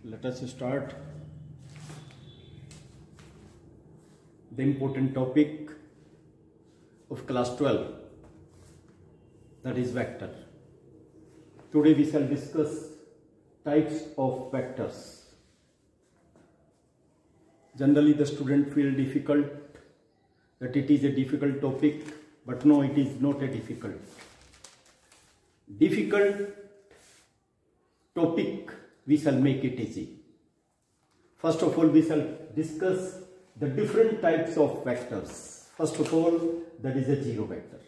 Let us start the important topic of class 12, that is vector. Today we shall discuss types of vectors. Generally the student feel difficult, that it is a difficult topic, but no, it is not a difficult topic. We shall make it easy. First of all, we shall discuss the different types of vectors. First of all, that is a zero vector.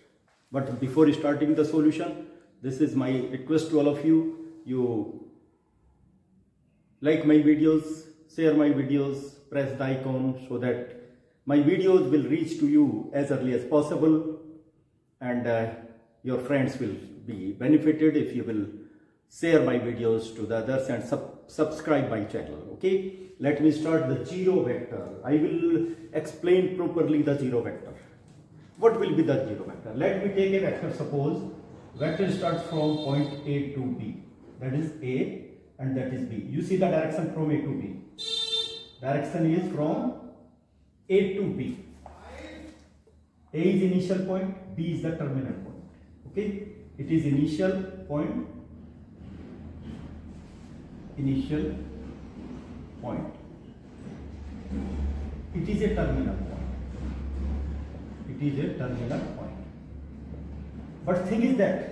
But before starting the solution, this is my request to all of you. You like my videos, share my videos, press the icon so that my videos will reach to you as early as possible, and your friends will be benefited if you will share my videos to the others and subscribe my channel. Okay, let me start the zero vector. I will explain properly the zero vector. What will be the zero vector? Let me take a vector. Suppose vector starts from point A to B, that is A and that is B. You see the direction from A to B. Direction is from A to B. A is initial point, B is the terminal point. Okay, it is initial point, it is a terminal point. But thing is that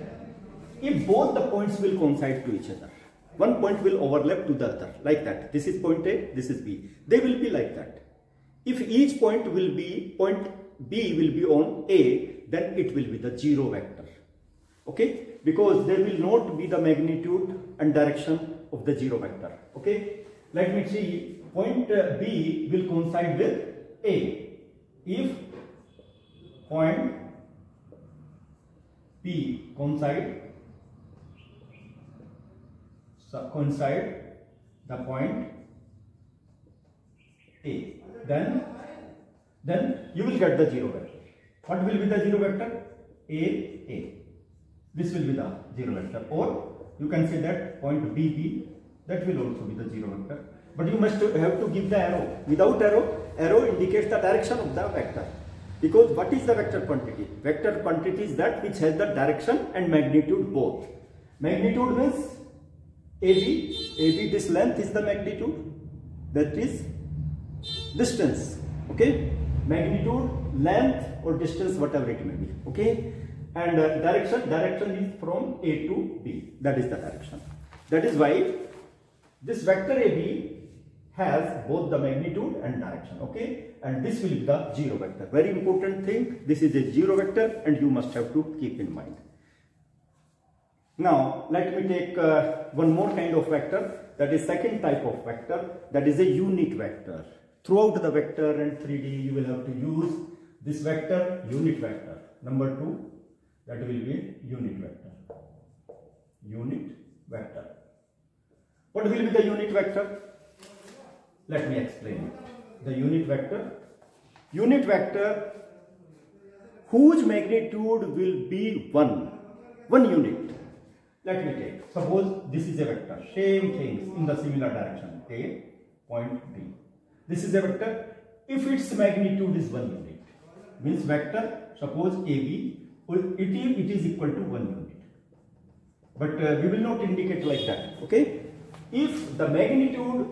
if both the points will coincide to each other, one point will overlap to the other, like that. This is point A, this is B. They will be like that. If each point B will be on A, then it will be the zero vector. Okay, because there will not be the magnitude and direction of the zero vector. Okay, let me see. Point B will coincide with A. If point B coincide the point A, then you will get the zero vector. What will be the zero vector? A. This will be the zero vector. Or you can say that point B, that will also be the zero vector. But you must have to give the arrow. Without arrow indicates the direction of the vector. Because what is the vector quantity? Vector quantity is that which has the direction and magnitude both. Magnitude means AB, this length is the magnitude, that is distance. Okay, magnitude, length or distance, whatever it may be. Okay, and direction is from A to B, that is the direction. That is why this vector AB has both the magnitude and direction. Okay, and this will be the zero vector. Very important thing, this is a zero vector and you must have to keep in mind. Now let me take one more kind of vector, that is second type of vector, that is a unit vector. Throughout the vector and 3D you will have to use this vector, unit vector. Number 2, that will be unit vector. What will be the unit vector? Let me explain it. The unit vector whose magnitude will be 1 unit. Let me take, suppose this is a vector, same things in the similar direction, A, point B. This is a vector, if its magnitude is 1 unit, means vector, suppose AB, it is equal to 1 unit. But we will not indicate like that. Okay, if the magnitude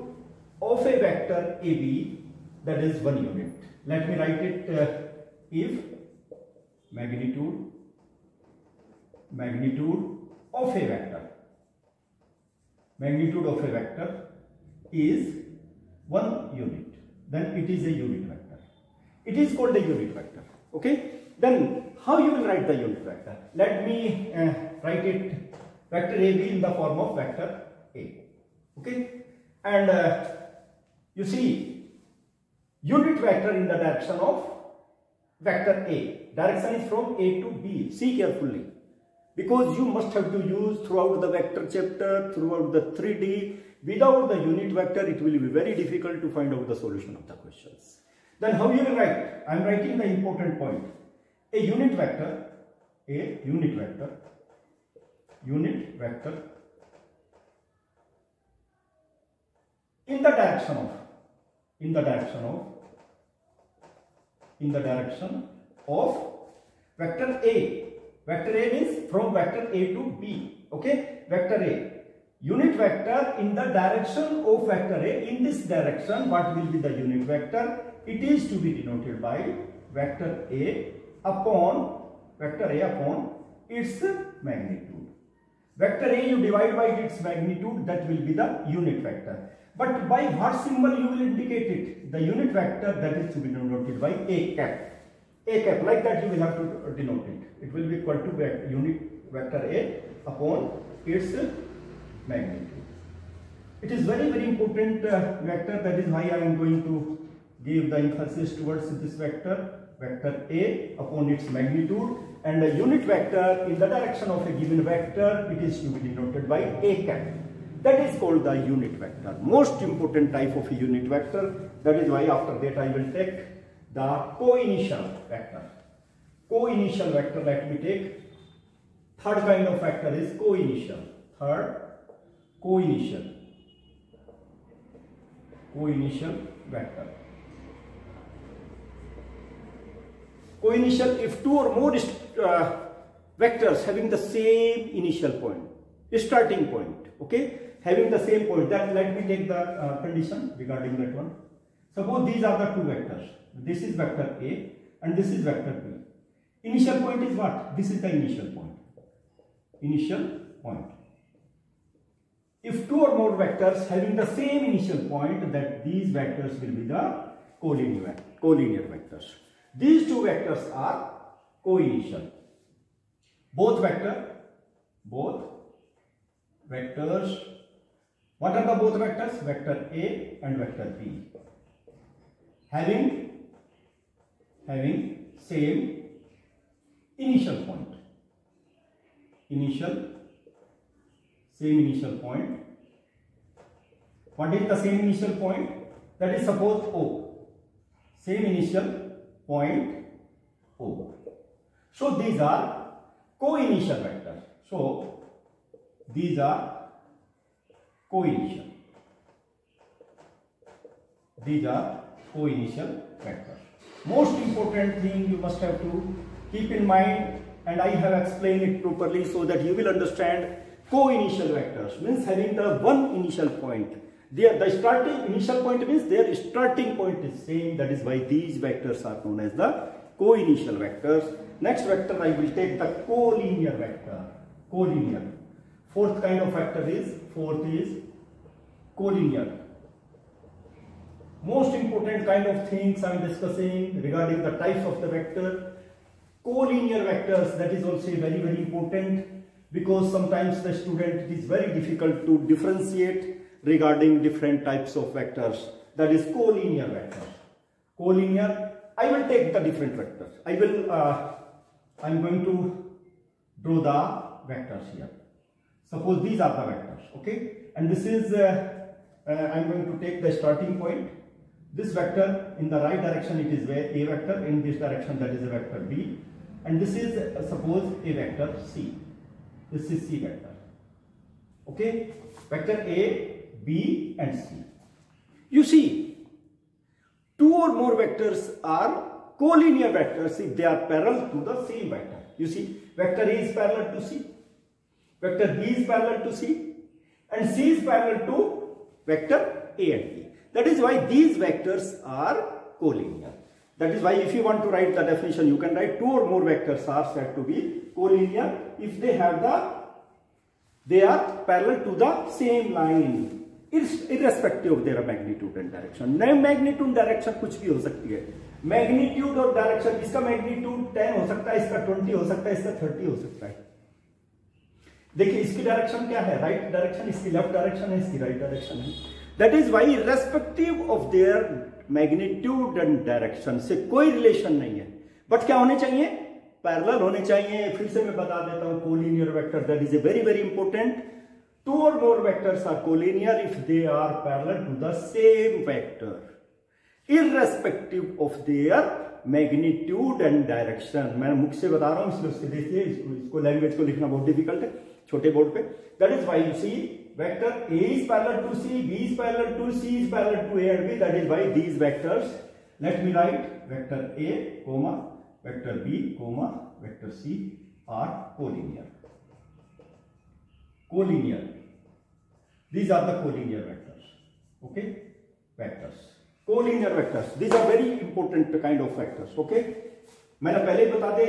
of a vector AB, that is 1 unit. Let me write it, if magnitude of a vector is 1 unit, then it is a unit vector. It is called a unit vector. Okay, then how you will write the unit vector? Let me write it, vector AB in the form of vector A. Okay, and you see unit vector in the direction of vector A. Direction is from A to B. See carefully, because you must have to use throughout the vector chapter, throughout the 3D. Without the unit vector, it will be very difficult to find out the solution of the questions. Then how you will write? I am writing the important point. A unit vector in the direction of vector A. Vector A means from vector A to B. Okay, vector A. Unit vector in the direction of vector A. In this direction, what will be the unit vector? It is to be denoted by vector A upon its magnitude. Vector A you divide by its magnitude, that will be the unit vector. But by what symbol you will indicate it? The unit vector, that is to be denoted by A cap. A cap, like that you will have to denote it. It will be equal to unit vector A upon its magnitude. It is very, very important vector. That is why I am going to give the emphasis towards this vector A upon its magnitude, and a unit vector in the direction of a given vector, it is to be denoted by A cap. That is called the unit vector. Most important type of a unit vector. That is why after that I will take the co-initial vector. Co-initial vector, let me take. Third kind of vector is co-initial. Third, co-initial vector. Co-initial, if two or more vectors having the same initial point, starting point, okay, having the same point, then let me take the condition regarding that one. Suppose these are the two vectors. This is vector A and this is vector B. Initial point is what? This is the initial point. If two or more vectors having the same initial point, that these vectors will be the collinear vectors. These two vectors are co-initial. Both vectors. What are the both vectors? Vector A and vector B. Having same initial point. Same initial point. What is the same initial point? That is, suppose O. Same initial point O. So these are co-initial vectors. So these are co-initial. These are co-initial vectors. Most important thing you must have to keep in mind, and I have explained it properly so that you will understand. Co-initial vectors means having the one initial point. The starting initial point means their starting point is same. That is why these vectors are known as the co-initial vectors. Next vector I will take the collinear vector. Collinear. Fourth vector is collinear. Most important kind of things I am discussing regarding the types of the vector. Collinear vectors, that is also very, very important, because sometimes the student, it is very difficult to differentiate regarding different types of vectors. That is collinear vectors. Collinear, I will take the different vectors. I am going to draw the vectors here. Suppose these are the vectors, okay, and this is I am going to take the starting point. This vector in the right direction, it is A vector. In this direction, that is a vector B, and this is suppose a vector C. This is C vector. Okay, vector A, B and C. You see, two or more vectors are collinear vectors if they are parallel to the same vector. You see, vector A is parallel to C, vector B is parallel to C, and C is parallel to vector A and B. That is why these vectors are collinear. That is why if you want to write the definition, you can write two or more vectors are said to be collinear if they are parallel to the same line, irrespective of their magnitude and direction. Magnitude and direction कुछ भी हो सकती है. Magnitude और direction, इसका magnitude 10 हो सकता है, इसका 20 हो सकता है, इसका 30 हो सकता है. देखिए इसकी डायरेक्शन क्या है, राइट डायरेक्शन, इसकी लेफ्ट डायरेक्शन है, इसकी राइट डायरेक्शन है. That is why irrespective of their magnitude and direction से कोई रिलेशन नहीं है, बट क्या होने चाहिए, पैरेलल होने चाहिए. फिर से मैं बता देता हूं, collinear vector, that is a very very important. Two और more vectors are collinear if they are parallel to the same vector irrespective of their magnitude and direction. मैं मुख से बता रहा हूं, इसलिए उसके देखिए, इसको लैंग्वेज को लिखना बहुत डिफिकल्ट है छोटे बोर्ड पे. That is why you see vector A is parallel to C, B is parallel to C is parallel to A and B. That is why these vectors, let me write vector A comma vector B comma vector C are collinear. Collinear. These are the collinear vectors. Okay, vectors. Collinear vectors. These are very important kind of vectors. Okay. मैंने पहले ही बता दिया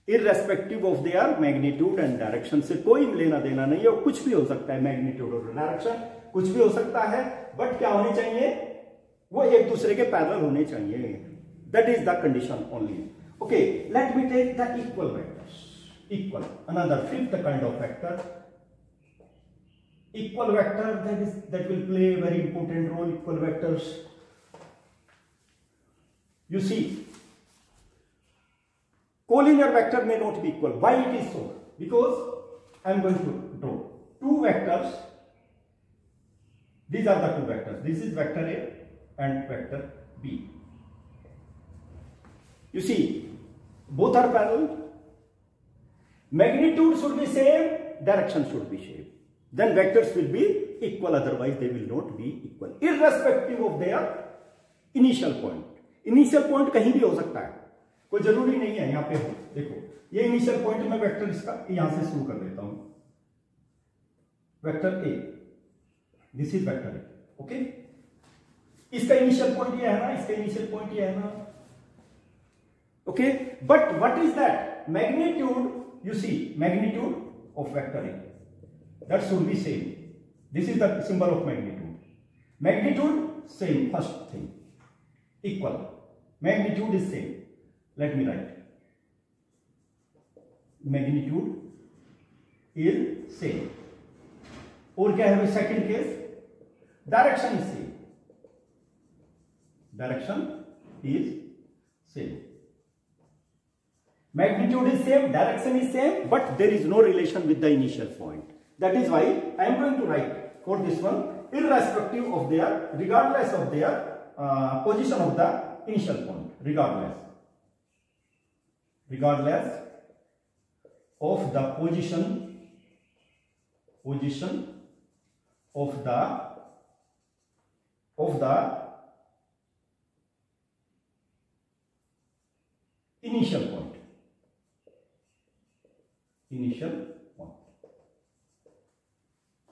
irrespective of their magnitude and direction से कोई लेना देना नहीं है, और कुछ भी हो सकता है, मैग्नीट्यूड और डायरेक्शन कुछ भी हो सकता है, बट क्या होने चाहिए, वो एक दूसरे के पैरेलल होने चाहिए. That is the condition only. Okay, let me take the equal vectors. Equal, another fifth kind of vector. Equal vector, that will play a very important role. Equal vectors, you see, collinear vector may not be equal. Why it is so? Because I am going to draw two vectors. These are the two vectors. This is vector A and vector B. You see, both are parallel. Magnitude should be same, direction should be same. Then vectors will be equal, otherwise they will not be equal, irrespective of their initial point. Initial point कहीं भी हो सकता है, कोई जरूरी नहीं है. यहाँ पे देखो, ये इनिशियल पॉइंट में वेक्टर इसका यहां से शुरू कर देता हूं. Vector A, this is vector A. Okay, इसका इनिशियल पॉइंट ये है ना, इसका इनिशियल पॉइंट ये है ना. Okay, but what is that magnitude? You see, magnitude of vector A, that should be same. This is the symbol of magnitude. Magnitude same, first thing, equal. Magnitude is same. Let me write. Magnitude is same. और क्या है second case? Direction is same. Direction is same. Magnitude is same, direction is same, but there is no relation with the initial point. That is why I am going to write for this one, irrespective of their, regardless of their position of the initial point, regardless of the position of the initial point.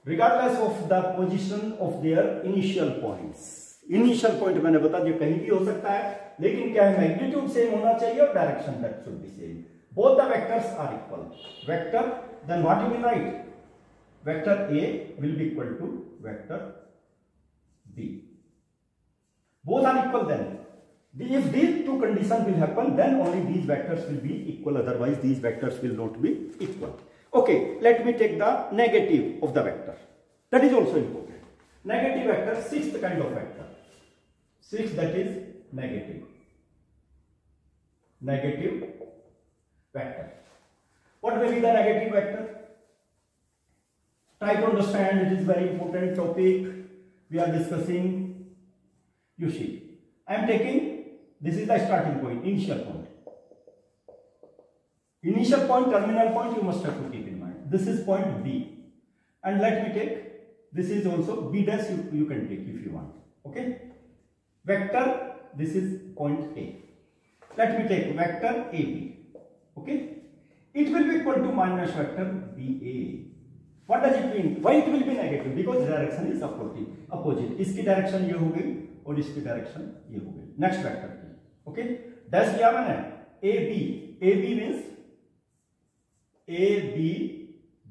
Regardless of the position of their initial points. Initial point मैंने बता दिया कहीं भी हो सकता है, लेकिन क्या है, मैग्नीट्यूड सेम होना चाहिए और direction that should be same. Both the vectors are equal. Vector, then what you will write? Vector A will be equal to vector B. Both are equal then. If these two conditions will happen, then only these vectors will be equal, otherwise these vectors will not be equal. Okay, let me take the negative of the vector. That is also important. Negative vector, sixth kind of vector. Sixth, that is negative. Negative vector. What will be the negative vector? Try to understand, it is very important topic we are discussing. You see, I am taking, this is the starting point, initial point. Initial point, terminal point, you must have to keep in mind. This is point B, and let me take, this is also B dash, you can take if you want. Okay, vector, this is point A. Let me take vector AB. Okay, it will be equal to minus vector BA. What does it mean? Why it will be negative? Because direction is opposite. इसकी direction ये हो गई और इसकी direction ये हो गई. Next vector की. ओके, डैश दिया मैंने AB. AB means AB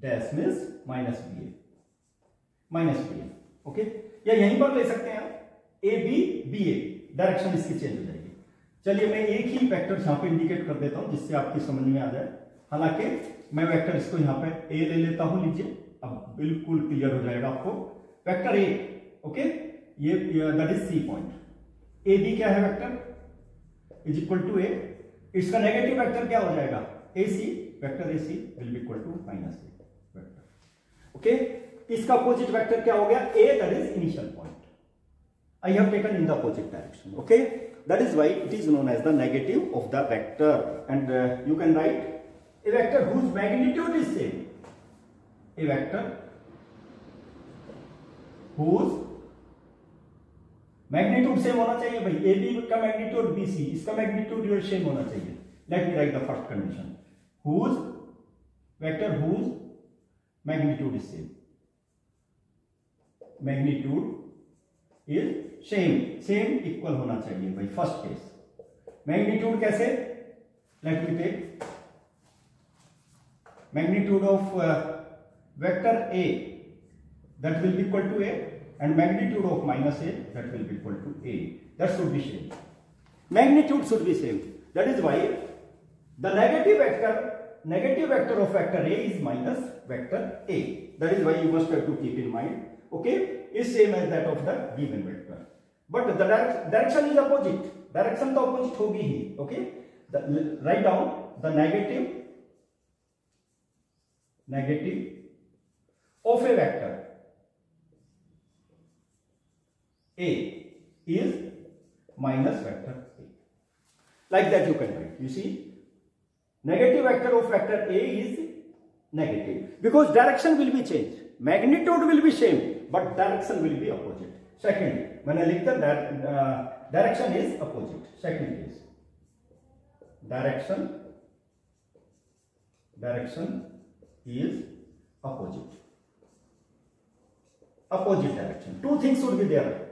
dash means minus BA. Okay, या यहीं पर ले सकते हैं AB BA, डायरेक्शन इसकी चेंज हो जाएगी. चलिए मैं एक ही वेक्टर यहाँ पे इंडिकेट कर देता हूं जिससे आपकी समझ में आ जाए. हालांकि मैं वेक्टर इसको यहाँ पे A ले लेता हूं. लीजिए, अब बिल्कुल क्लियर हो जाएगा आपको. वेक्टर A, ओके, ये that is C point. AB क्या है, vector is equal to A. इसका नेगेटिव वेक्टर क्या हो जाएगा, AC. Vector AC will be equal to minus A vector. Okay, इसका अपोजिट वेक्टर क्या हो गया, A, that is initial point. I have taken in the opposite direction. Okay, that is why it is known as the negative of the vector. And you can write a vector whose magnitude is same. a vector whose magnitude same होना चाहिए भाई, A B का magnitude B C, इसका magnitude same होना चाहिए. Let me write the first condition, whose vector whose magnitude is same, magnitude is same equal होना चाहिए भाई. फर्स्ट केस मैग्नीट्यूड कैसे, let me take magnitude of vector A that will be equal to a and magnitude of minus a that will be equal to a. That should be same. Magnitude should be same. That is why the negative vector of vector a is minus vector a. That is why you must have to keep in mind. Okay, is same as that of the given vector. But the direction is opposite. Direction तो opposite होगी ही. Okay, write down the negative of a vector a is minus vector a. Like that you can write. You see, negative vector of vector a is negative because direction will be changed. Magnitude will be same, but direction will be opposite. Second, when I lick the direction is opposite. Second case, direction is opposite. Opposite direction. Two things should be there.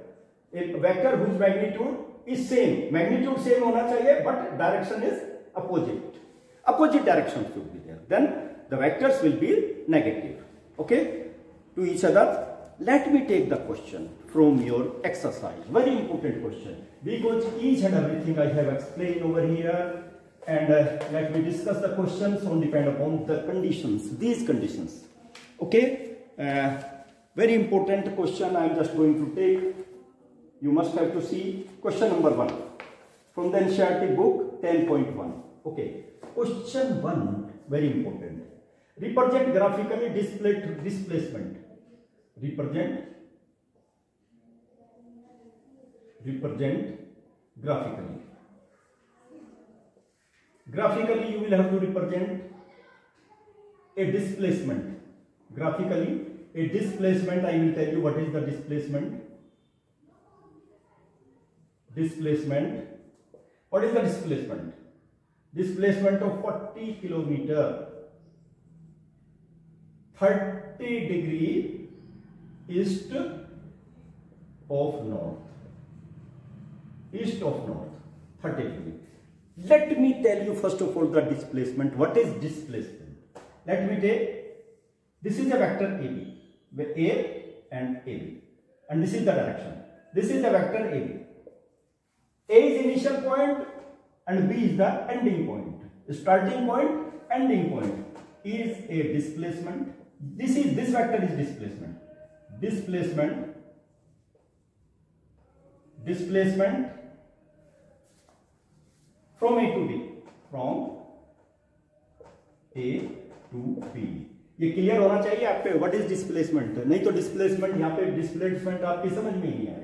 A vector whose magnitude is same, magnitude same होना चाहिए, but direction is opposite. Opposite direction should be there. Then the vectors will be negative. Okay, to each other. Let me take the question from your exercise. Very important question because each and everything I have explained over here, and let me discuss the questions on depend upon the conditions. These conditions. Okay, very important question. I am just going to take. You must have to see question number 1 from the NCERT book 10.1. Okay, question 1 very important. Represent graphically displacement. Represent graphically. Graphically you will have to represent a displacement. Graphically a displacement. I will tell you what is the displacement. What is the displacement? Displacement of 40 kilometer, 30 degree east of north. 30 degree. Let me tell you first of all the displacement. What is displacement? Let me take, this is a vector AB, where A and AB, and this is the direction. This is the vector AB. A is initial point and B is the ending point. Starting point, ending point is a displacement. This vector is displacement. Displacement from A to B. From A to B. ये clear होना चाहिए आप पे. What is displacement, नहीं तो displacement यहाँ पे displacement आपकी समझ में ही नहीं आएगा.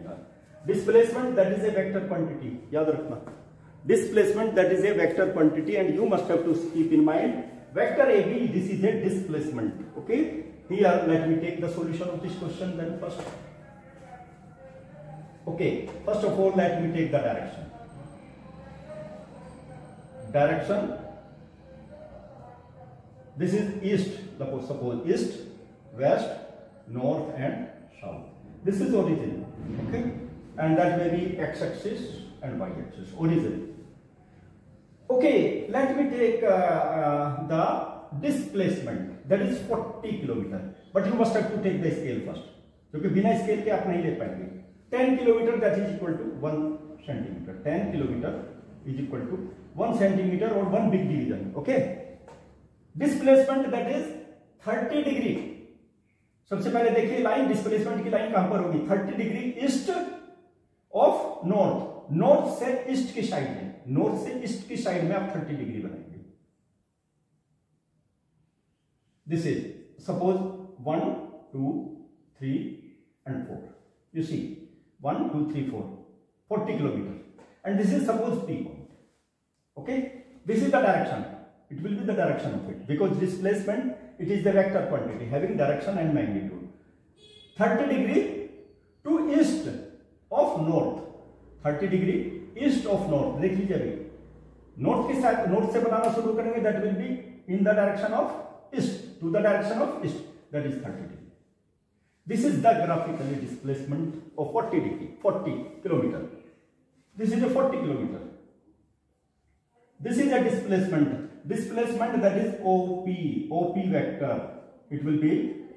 Displacement, that is a vector quantity. याद रखना. Displacement, that is a vector quantity, and you must have to keep in mind vector AB. This is a displacement. Okay. Here, let me take the solution of this question. Then first. Okay. First of all, let me take the direction. Direction. This is east. Suppose east, west, north, and south. This is origin. Okay. And that may be x-axis and y-axis, origin. Okay, let me take the displacement, that is 40 kilometer. But you must have to take the scale first, क्योंकि बिना scale के आप नहीं ले पाएंगे. 10 kilometer, that is equal to 1 centimeter. 10 kilometer is equal to 1 centimeter or 1 big division. Okay. Displacement, that is 30 degree. सबसे पहले देखिए लाइन, डिस्प्लेसमेंट की लाइन कहां पर होगी? 30 degree east of north. North से ईस्ट की साइड में, नॉर्थ से ईस्ट की साइड में आप 30 डिग्री बनाएंगे. This is suppose 1 2 3 and 4. You see 1 2 3 4 40 kilometers, and this is suppose P point. Okay, this is the direction. It will be the direction of it because displacement It is the vector quantity having direction and magnitude. 30 degree to east of north. 30 degree east of north. देख लीजिए अभी north के साथ, north से बनाना शुरू करेंगे, that will be in the direction of east, to the direction of east, that is 30 degree. This is the graphically displacement of 40 degree, 40 kilometer. This is a 40 kilometer. This is a displacement that is OP vector. It will be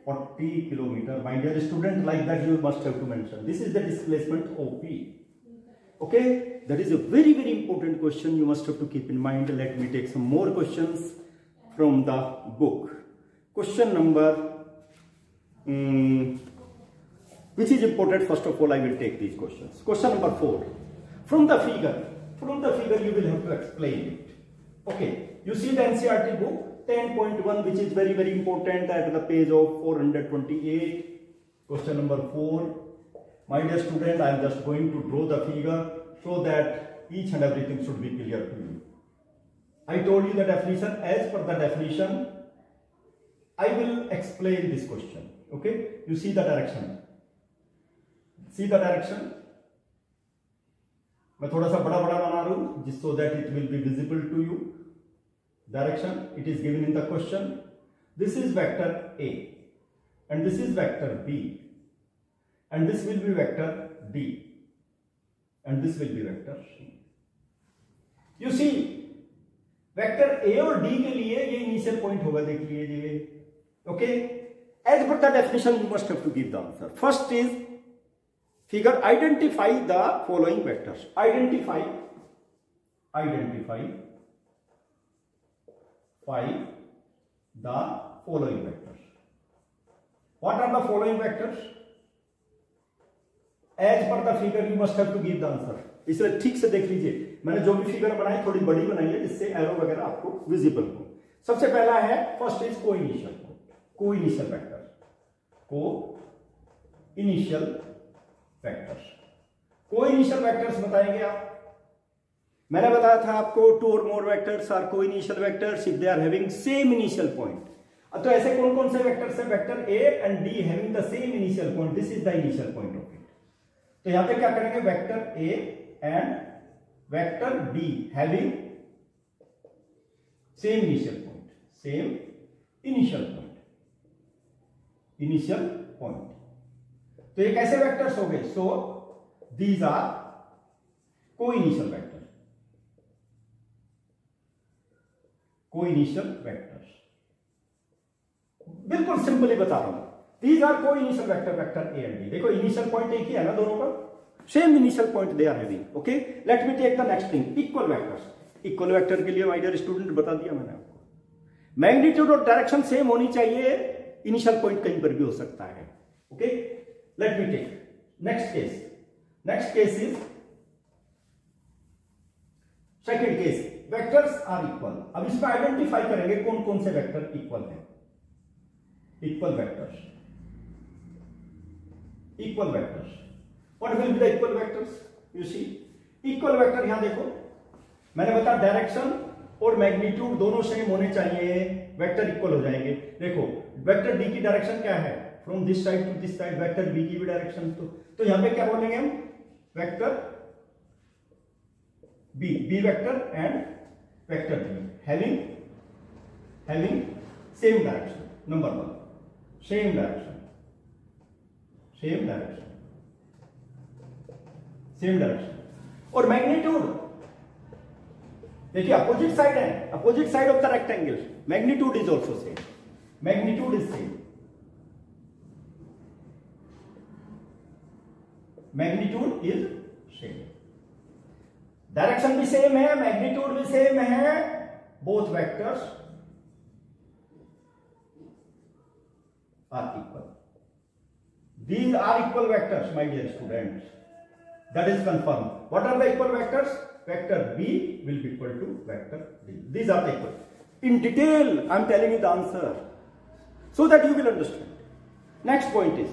40 kilometer. My dear student, like that you must have to mention. This is the displacement OP. Okay, that is a very, very important question you must have to keep in mind. Let me take some more questions from the book. Question number which is important. First of all, I will take these questions. Question number 4. From the figure you will have to explain it. Okay, you see the NCERT book 10.1, which is very, very important, at the page of 428. Question number 4. My dear student, I am just going to draw the figure so that each and everything should be clear to you. I told you the definition. As per the definition, I will explain this question. Okay, you see the direction. See the direction. मैं थोड़ा सा बड़ा बना रहा हूं जिस so that it will be visible to you. Direction, it is given in the question. This is vector A and this is vector B and this will be vector D and this will be vector C. You see, vector A और D के लिए ये initial point होगा, देख लीजिए. Okay, as per the definition you must have to give the answer. First is figure, identify the following vectors. Identify the following vectors. What are the following vectors? As per the figure you must have to give the answer. इसलिए ठीक से देख लीजिए, मैंने जो भी figure बनाई थोड़ी बड़ी बनाई है जिससे एरो वगैरह आपको विजिबल हो. सबसे पहला है, फर्स्ट इज कोइनिशियल वेक्टर्स बताएंगे आप. मैंने बताया था आपको 2 or more vectors are co-initial vectors if they are having same initial point. तो ऐसे कौन कौन से वेक्टर्स हैं? Vector A and D having the same initial point. This is the initial point of it. तो यहां पे क्या करेंगे? Vector A and vector D having same initial point. तो ये कैसे वेक्टर्स हो गए? So these are coinitial vectors. बिल्कुल सिंपली बता रहा हूं. These are coinitial vector A and D. देखो इनिशियल पॉइंट एक ही है ना दोनों का, same initial point they are having. Okay, let me take the next thing, equal vectors. Equal vector के लिए माय डियर स्टूडेंट बता दिया मैंने आपको, मैग्नीट्यूड और डायरेक्शन सेम होनी चाहिए, इनिशियल पॉइंट कहीं पर भी हो सकता है. Okay, let me take next case is second case, vectors are equal. अब इसमें आइडेंटिफाई करेंगे कौन कौन से वेक्टर इक्वल हैं. Equal vectors. What will be the equal vectors? You see, equal vector यहां देखो, मैंने बताया डायरेक्शन और मैग्नीट्यूड दोनों सेम होने चाहिए, वेक्टर इक्वल हो जाएंगे. देखो वेक्टर डी की डायरेक्शन क्या है? From this side to this side. Vector B की भी डायरेक्शन तो यहां पे क्या बोलेंगे हम? Vector B vector and vector B having same direction. Number 1, same direction. और मैग्नीट्यूड देखिए अपोजिट साइड है, opposite side of the rectangle. Magnitude is also same. Magnitude is same. Direction भी सेम है, मैग्नीट्यूड भी सेम है. Both vectors are equal. These are equal vectors, my dear students. That is confirmed. What are the equal vectors? Vector B will be equal to vector D. These are the equal. In detail, I am telling you the answer so that you will understand. Next point is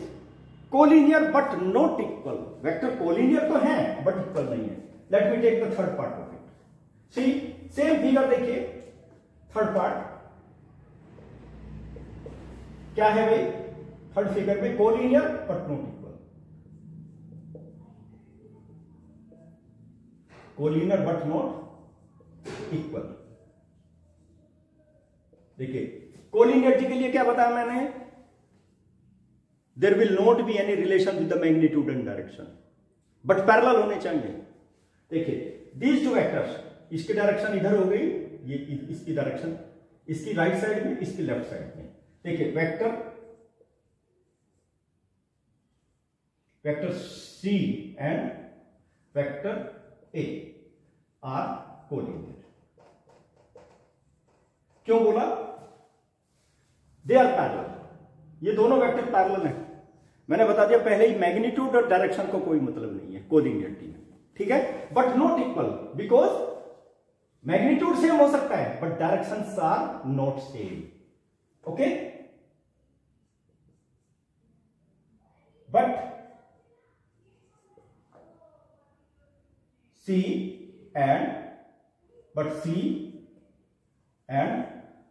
collinear but not equal. Vector collinear तो है but equal नहीं है. Let me take the third part of it. See, same figure देखिए. Third part. क्या है भाई third figure में? Collinear but not equal, collinear but not equal. देखिए कोलिनियरिटी के लिए क्या बताया मैंने? There will not be any relation with the magnitude and direction, but parallel होने चाहिए। देखिए दीज टू वेक्टर्स, इसकी डायरेक्शन इधर हो गई, ये इसकी डायरेक्शन, इसकी राइट साइड में, इसकी लेफ्ट साइड में। देखिए vector C and vector A are collinear. क्यों बोला? दे आर पैरेलल, ये दोनों वेक्टर पैरेलल हैं। मैंने बता दिया पहले ही, मैग्नीट्यूड और डायरेक्शन को कोई मतलब नहीं है कोलिनियरिटी में, ठीक है? But not equal, because magnitude same हो सकता है but directions are not same, okay? But C and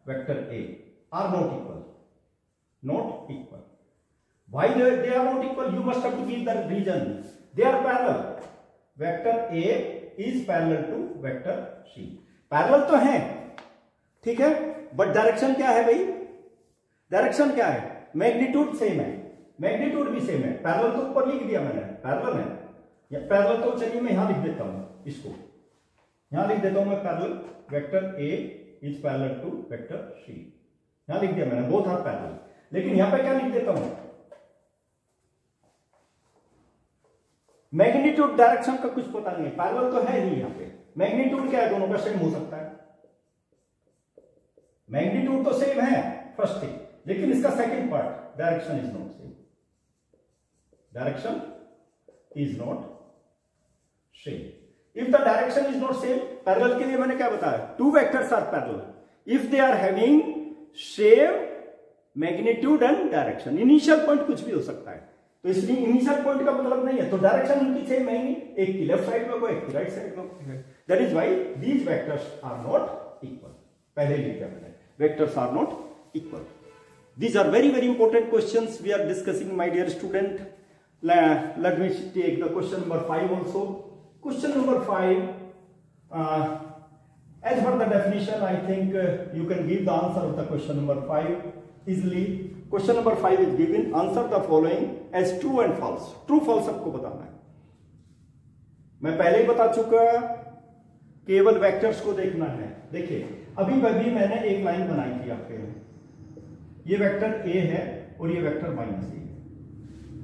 vector A are not equal. Not equal. Why they are not equal? You must have to give the reason. They are parallel. Vector A is parallel to vector C. Parallel तो है, ठीक है? But direction क्या है भाई? Direction क्या है? Magnitude same है, मैग्नीट्यूड भी सेम है। पैरेलल तो ऊपर लिख दिया मैंने, पैरेलल है। या पैरेलल तो चलिए मैं यहां लिख देता हूं, इसको यहां लिख देता हूं मैं parallel, vector A is parallel to vector C, यहां लिख दिया मैंने, बोथ आर पैरेलल। लेकिन यहां पे क्या लिख देता हूं? मैग्नीट्यूड डायरेक्शन का कुछ पता नहीं है, पैरेलल तो है ही। यहां पे मैग्नीट्यूड क्या है? दोनों का सेम हो सकता है, मैग्नीट्यूड तो सेम है फर्स्ट थिंग, लेकिन इसका second part direction is not same, direction is not same. If the direction is not same, parallel के लिए मैंने क्या बताया? Two vectors are parallel if they are having same magnitude and direction. Initial point कुछ भी हो सकता है, तो इसलिए इनिशियल पॉइंट का मतलब नहीं है, तो डायरेक्शन उनकी सेम है ही, एक की लेफ्ट साइड में को, एक की राइट साइड में। That is why these vectors are not equal. पहले लिख दिया मैंने, vectors are not equal. These are very important questions we are discussing, my dear student. Let me take the question number 5 also. Question number 5, as per the definition, I think you can give the answer of the question number 5 easily. Question number 5 is given, answer the following as true and false. True false सबको बताना है, मैं पहले ही बता चुका, केवल vectors को देखना है। देखिए अभी मैंने एक लाइन बनाई थी आपके, ये वेक्टर ए है और ये vector minus A,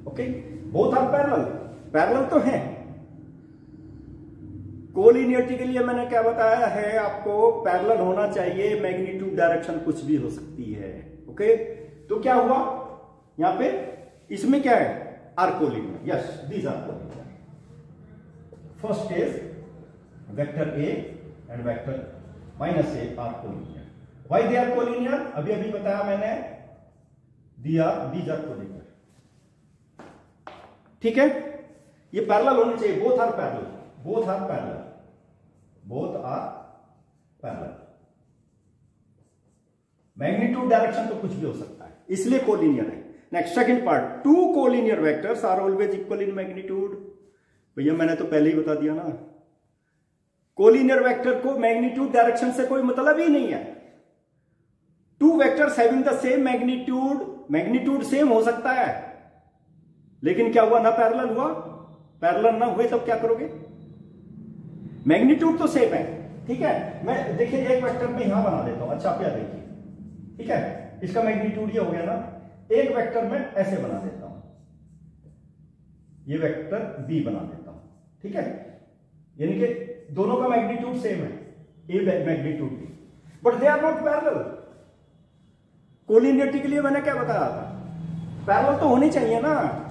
okay? Both are parallel, parallel तो है। कोलिनियरिटी के लिए मैंने क्या बताया है आपको? पैरेलल होना चाहिए, मैग्नीट्यूड डायरेक्शन कुछ भी हो सकती है, ओके? तो क्या हुआ यहां पे? इसमें क्या है? Are collinear, yes these are collinear. First is vector A and vector minus A are collinear. Why they are collinear? अभी बताया मैंने, these are collinear, ठीक है? ये पैरेलल होने चाहिए, both are parallel, both are parallel, both are parallel। Magnitude direction तो कुछ भी हो सकता है, इसलिए कोलिनियर है। Next second part, two collinear vectors are always equal in magnitude. भैया मैंने तो पहले ही बता दिया ना, कोलिनियर वेक्टर को मैग्नीट्यूड डायरेक्शन से कोई मतलब ही नहीं है। Two vectors having the same magnitude, magnitude same हो सकता है, लेकिन क्या हुआ? ना पैरेलल हुआ। पैरेलल ना हुए तब क्या करोगे? मैग्नीट्यूड तो सेम है, ठीक है? मैं देखिए एक वेक्टर में यहां बना देता हूं, अच्छा आप क्या देखिए, ठीक है? इसका मैग्नीट्यूड ये हो गया ना, एक वेक्टर में ऐसे बना देता हूं, ये वेक्टर बी बना देता हूं, ठीक है? यानी कि दोनों का मैग्नीट्यूड सेम है, A magnitude B, but they are not parallel. Collinearity के लिए मैंने क्या बताया था? पैरेलल तो होनी चाहिए ना,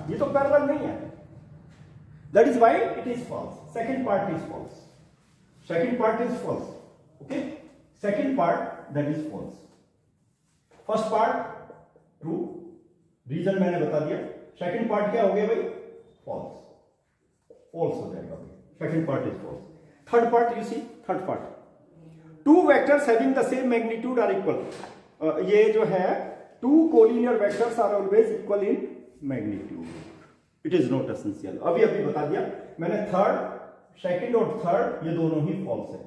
ये तो पैरेलल नहीं है। That is why it is false. Second part is false, second part is false, okay? Second part that is false, first part true, reason मैंने बता दिया। सेकंड पार्ट क्या हो गया भाई? फॉल्स, फॉल्स हो जाएगा। Second part is false. Third part, you see third part, two vectors having the same magnitude are equal. ये जो है 2 collinear vectors are always equal in magnitude. It is not essential. अभी बता दिया मैंने, third, second और third ये दोनों ही फॉल्स है.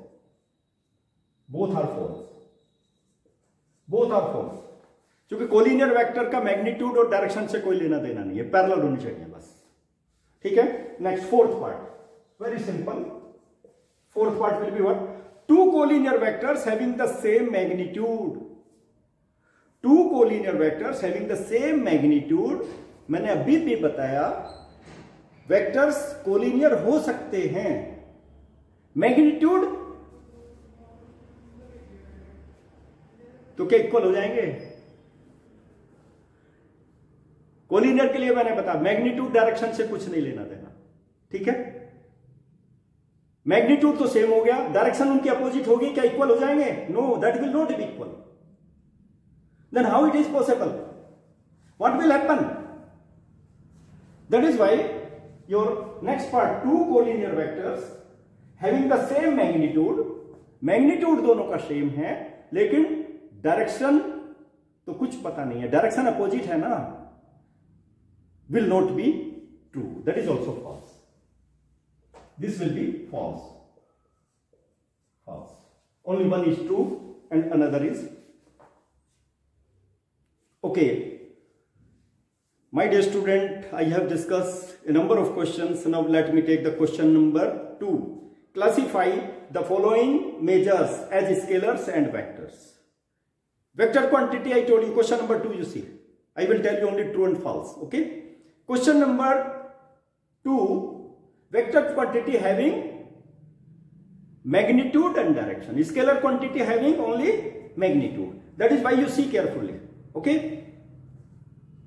Both are false, both are false. क्योंकि कोलिनियर वेक्टर का मैग्नीट्यूड और डायरेक्शन से कोई लेना देना नहीं है, पैरेलल होनी चाहिए बस. ठीक है. Next fourth part, very simple. Fourth part will be what? 2 collinear vectors having the same magnitude. 2 collinear vectors having the same magnitude. मैंने अभी भी बताया वेक्टर्स कोलिनियर हो सकते हैं. मैग्नीट्यूड तो क्या इक्वल हो जाएंगे? कोलिनियर के लिए मैंने बताया मैग्नीट्यूड डायरेक्शन से कुछ नहीं लेना देना. ठीक है. मैग्नीट्यूड तो सेम हो गया, डायरेक्शन उनकी अपोजिट होगी, क्या इक्वल हो जाएंगे? No, that will not be equal. Then how it is possible? What will happen? That is why your next part, 2 collinear vectors having the same magnitude. Magnitude दोनों का same है, लेकिन direction तो कुछ पता नहीं है, डायरेक्शन अपोजिट है ना, will not be true. That is also false. This will be false. False. Only one is true and another is okay. My dear student, I have discussed a number of questions. Now let me take the question number 2. Classify the following measures as scalars and vectors. Vector quantity, I told you, question number 2 you see. I will tell you only true and false. Okay. Question number 2, vector quantity having magnitude and direction. Scalar quantity having only magnitude. That is why you see carefully. Okay.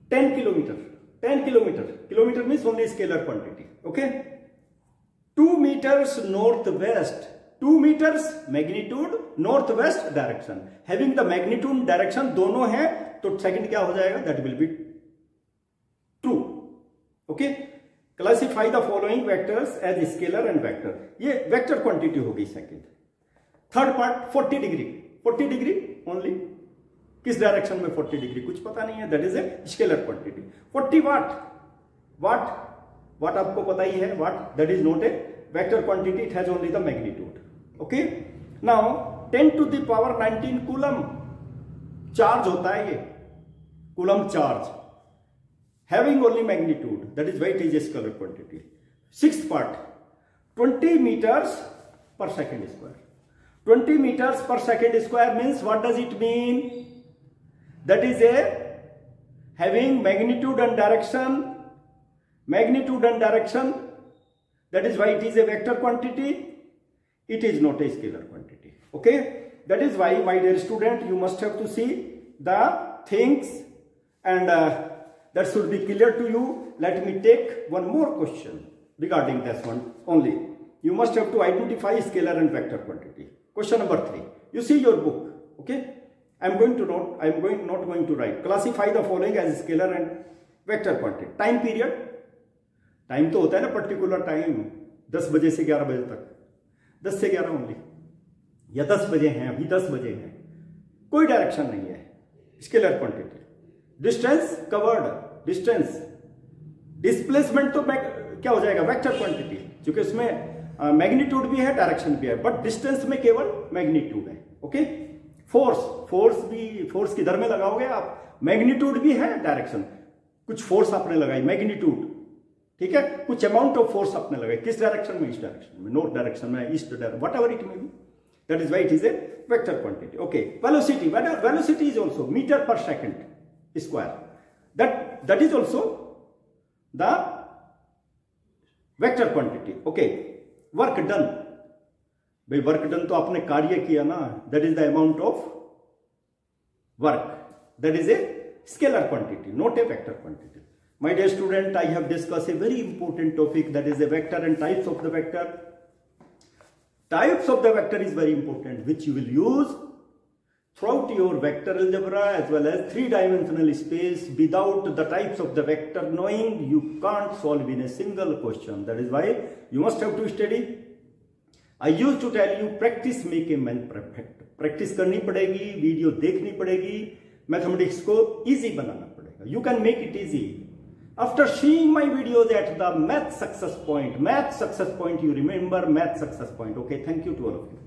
10 kilometer. 10 kilometer. Kilometer means only scalar quantity. Okay. 2 meters northwest. 2 meters magnitude, northwest direction. Having the magnitude direction दोनों है, तो second क्या हो जाएगा? That will be true. Okay. Classify the following vectors as scalar and vector. ये vector quantity होगी second. Third part 40 degree. 40 degree only. किस direction में 40 डिग्री? कुछ पता नहीं है. That is a scalar quantity. 40 watt. Watt आपको पता ही है. Watt that is not a vector quantity. It has only the magnitude. Okay. Now 10 to the power 19 coulomb charge होता है ये. Coulomb charge having only magnitude, that is why it is a scalar quantity. Sixth part, 20 meters per second square. 20 meters per second square means what does it mean? That is a having magnitude and direction. Magnitude and direction. That is why it is a vector quantity. It is not a scalar quantity. Okay. That is why, my dear student, you must have to see the things and that should be clear to you. Let me take one more question regarding this one only. You must have to identify scalar and vector quantity. Question number 3. You see your book. Okay. I am not going to write. Classify the following as scalar and vector quantity. Time period. Time तो होता है ना particular time. 10 बजे से 11 बजे तक. 10 से 11 only. या 10 बजे हैं, अभी 10 बजे हैं. कोई डायरेक्शन नहीं है. Scalar quantity. Distance covered. Distance. Displacement तो क्या हो जाएगा? Vector quantity. क्योंकि उसमें मैग्नीट्यूड भी है, डायरेक्शन भी है, बट डिस्टेंस में केवल मैग्नीट्यूड है. ओके. फोर्स किधर में लगाओगे आप? मैग्नीट्यूड भी है, डायरेक्शन. कुछ फोर्स आपने लगाई, मैग्नीट्यूड. ठीक है. कुछ अमाउंट ऑफ फोर्स आपने लगाई. किस डायरेक्शन में? इस डायरेक्शन में, नॉर्थ डायरेक्शन में, east direction, whatever it may be. That is why it is a vector quantity. Okay. Velocity. Velocity is also metre per second square. That is also the vector quantity. Okay. Work done. भाई work done तो आपने कार्य किया ना. That is the amount of work. That is a scalar quantity, not a vector quantity. My dear student, I have discussed a very important topic, that is a vector and types of the vector. Types of the vector is very important, which you will use throughout your vector algebra as well as 3-dimensional space. Without the types of the vector knowing, you can't solve in a single question. That is why you must have to study. I used to tell you, practice make a man perfect. Practice करनी पड़ेगी, video देखनी पड़ेगी, mathematics को easy बनाना पड़ेगा. You can make it easy. After seeing my videos at the math success point, you remember math success point. Okay, thank you to all of you.